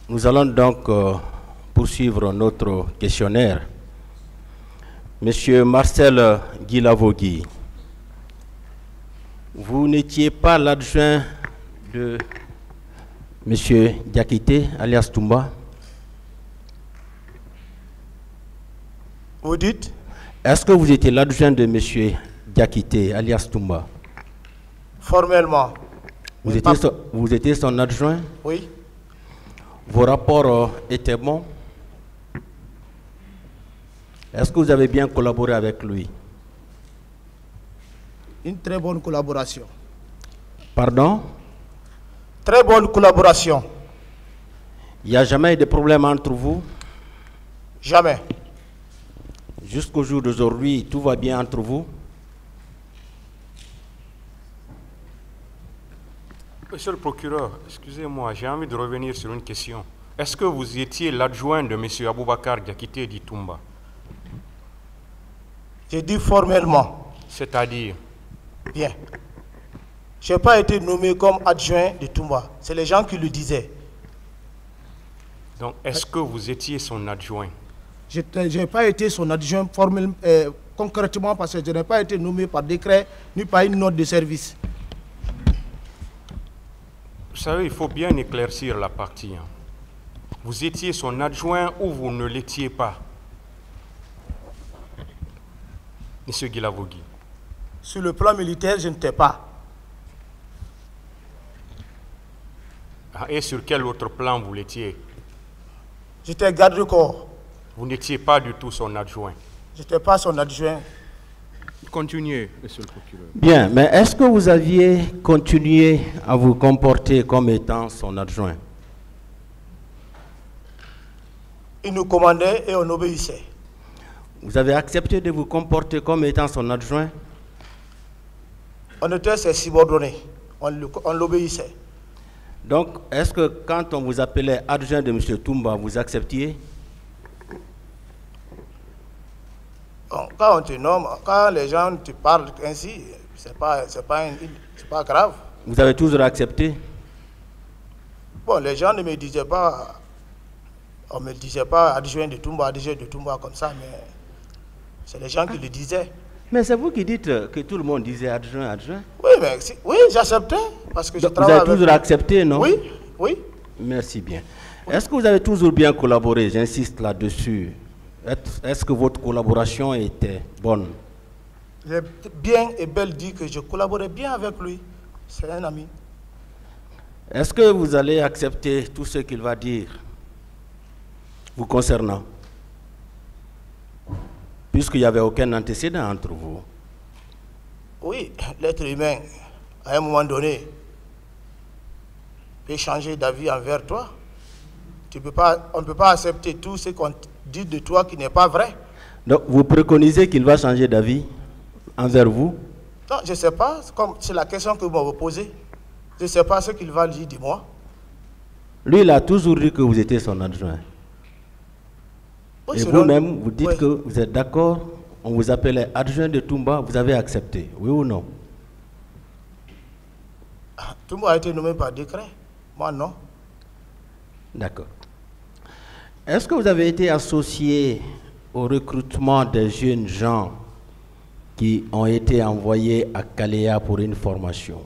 Nous allons donc poursuivre notre questionnaire. Monsieur Marcel Guilavogui, vous n'étiez pas l'adjoint de Monsieur Diakité, alias Toumba? Vous dites? Est-ce que vous étiez l'adjoint de Monsieur Diakité, alias Toumba? Formellement. Vous étiez son adjoint? Oui. Vos rapports étaient bons? Est-ce que vous avez bien collaboré avec lui? Une très bonne collaboration. Pardon? Très bonne collaboration. Il n'y a jamais eu de problème entre vous? Jamais. Jusqu'au jour d'aujourd'hui, tout va bien entre vous? Monsieur le procureur, excusez-moi, j'ai envie de revenir sur une question. Est-ce que vous étiez l'adjoint de M. Aboubakar Diakité d'Itoumba? J'ai dit formellement. C'est-à-dire? Bien. Je n'ai pas été nommé comme adjoint de Toumba. C'est les gens qui le disaient. Donc, est-ce que vous étiez son adjoint? Je n'ai pas été son adjoint formellement, concrètement, parce que je n'ai pas été nommé par décret ni par une note de service. Vous savez, il faut bien éclaircir la partie. Vous étiez son adjoint ou vous ne l'étiez pas? Monsieur Guilavogui. Sur le plan militaire, je n'étais pas. Et sur quel autre plan vous l'étiez? J'étais garde du corps. Vous n'étiez pas du tout son adjoint. Je n'étais pas son adjoint. Continuez, monsieur le procureur. Bien, mais est-ce que vous aviez continué à vous comporter comme étant son adjoint? Il nous commandait et on obéissait. Vous avez accepté de vous comporter comme étant son adjoint? On était ses subordonnés. On l'obéissait. Donc, est-ce que quand on vous appelait adjoint de M. Toumba, vous acceptiez? Bon, quand on te nomme, quand les gens te parlent ainsi, c'est pas grave. Vous avez toujours accepté? Bon, les gens ne me disaient pas, on ne me disait pas adjoint de Toumba comme ça, mais c'est les gens qui le disaient. Mais c'est vous qui dites que tout le monde disait adjoint. Oui, mais oui, j'acceptais parce que je Donc, travaille vous avez toujours accepté, non? Oui, oui. Merci bien. Est-ce que vous avez toujours bien collaboré? J'insiste là-dessus. Est-ce que votre collaboration était bonne? J'ai bien et belle dit que je collaborais bien avec lui. C'est un ami. Est-ce que vous allez accepter tout ce qu'il va dire vous concernant? Puisqu'il n'y avait aucun antécédent entre vous. Oui, l'être humain, à un moment donné, peut changer d'avis envers toi. On ne peut pas accepter tout ce qu'on dit de toi qui n'est pas vrai. Donc, vous préconisez qu'il va changer d'avis envers vous? Non, je ne sais pas. C'est la question que vous m'avez posée. Je ne sais pas ce qu'il va dire de moi. Lui, il a toujours dit que vous étiez son adjoint. Oui, et vous-même, vous dites que vous êtes d'accord, on vous appelait adjoint de Toumba, vous avez accepté, oui ou non? Toumba a été nommé par décret. Moi, non. D'accord. Est-ce que vous avez été associé au recrutement des jeunes gens qui ont été envoyés à Kalea pour une formation?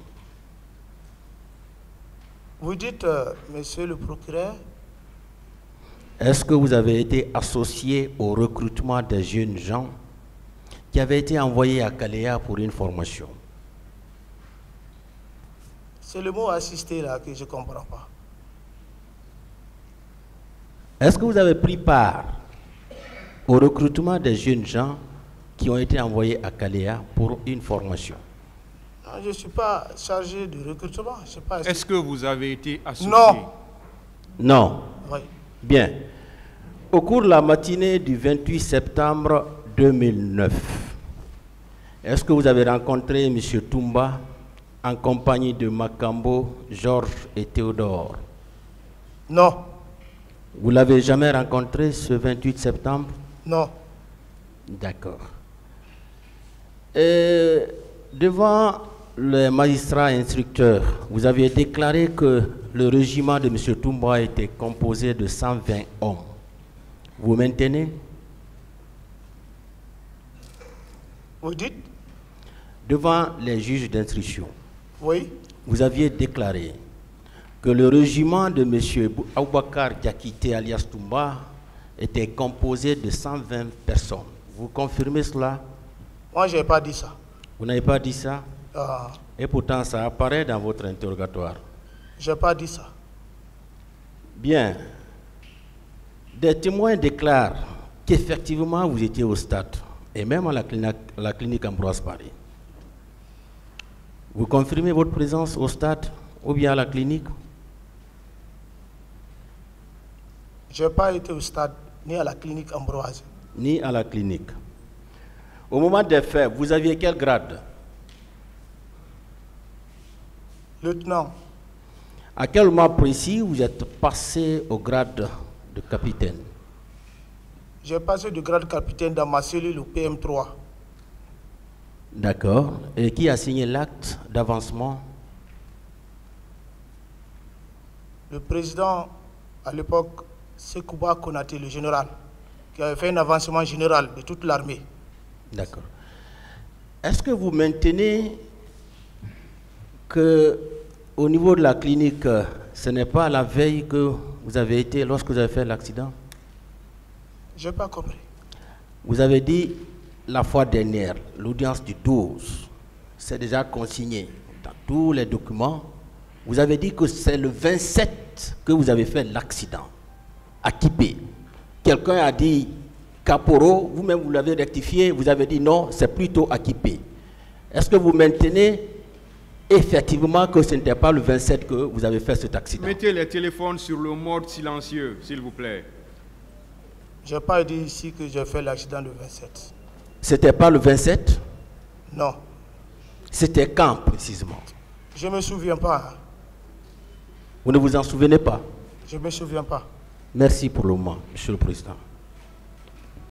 Vous dites, monsieur le procureur? Est-ce que vous avez été associé au recrutement des jeunes gens qui avaient été envoyés à Kalea pour une formation? C'est le mot assister là que je ne comprends pas. Est-ce que vous avez pris part au recrutement des jeunes gens qui ont été envoyés à Kalea pour une formation? Non, je ne suis pas chargé de recrutement. Est-ce que vous avez été associé? Non. Non. Oui. Bien. Au cours de la matinée du 28 septembre 2009, est-ce que vous avez rencontré M. Toumba en compagnie de Makambo, Georges et Théodore? Non. Vous ne l'avez jamais rencontré ce 28 septembre? Non. D'accord. Devant le magistrat instructeur, vous aviez déclaré que le régiment de M. Toumba était composé de 120 hommes. Vous maintenez? Vous dites? Devant les juges d'instruction, Oui. vous aviez déclaré que le régiment de M. Aboubakar Diakité alias Toumba était composé de 120 personnes. Vous confirmez cela? Moi, je n'ai pas dit ça. Vous n'avez pas dit ça? Ah, Et pourtant, ça apparaît dans votre interrogatoire. je n'ai pas dit ça. Bien. Des témoins déclarent qu'effectivement, vous étiez au stade, et même à la clinique Ambroise Paré. Vous confirmez votre présence au stade ou bien à la clinique? Je n'ai pas été au stade ni à la clinique Ambroise. Ni à la clinique. Au moment des faits, vous aviez quel grade? Lieutenant, À quel moment précis vous êtes passé au grade de capitaine? j'ai passé du grade capitaine dans ma cellule au PM3. D'accord. Et qui a signé l'acte d'avancement? Le président, à l'époque, Sekouba Konaté, le général, qui avait fait un avancement général de toute l'armée. D'accord. Est-ce que vous maintenez que au niveau de la clinique, ce n'est pas la veille que vous avez été lorsque vous avez fait l'accident? Je n'ai pas compris. Vous avez dit la fois dernière, l'audience du 12, c'est déjà consigné dans tous les documents. Vous avez dit que c'est le 27 que vous avez fait l'accident à Kipé. Quelqu'un a dit Caporo, vous-même vous l'avez rectifié, vous avez dit non, c'est plutôt à Kipé. Est-ce que vous maintenez effectivement que ce n'était pas le 27 que vous avez fait cet accident? Mettez les téléphones sur le mode silencieux, s'il vous plaît. Je n'ai pas dit ici que j'ai fait l'accident le 27. C'était pas le 27? Non. C'était quand précisément? Je ne me souviens pas. Vous ne vous en souvenez pas? Je ne me souviens pas. Merci pour le moment, Monsieur le Président.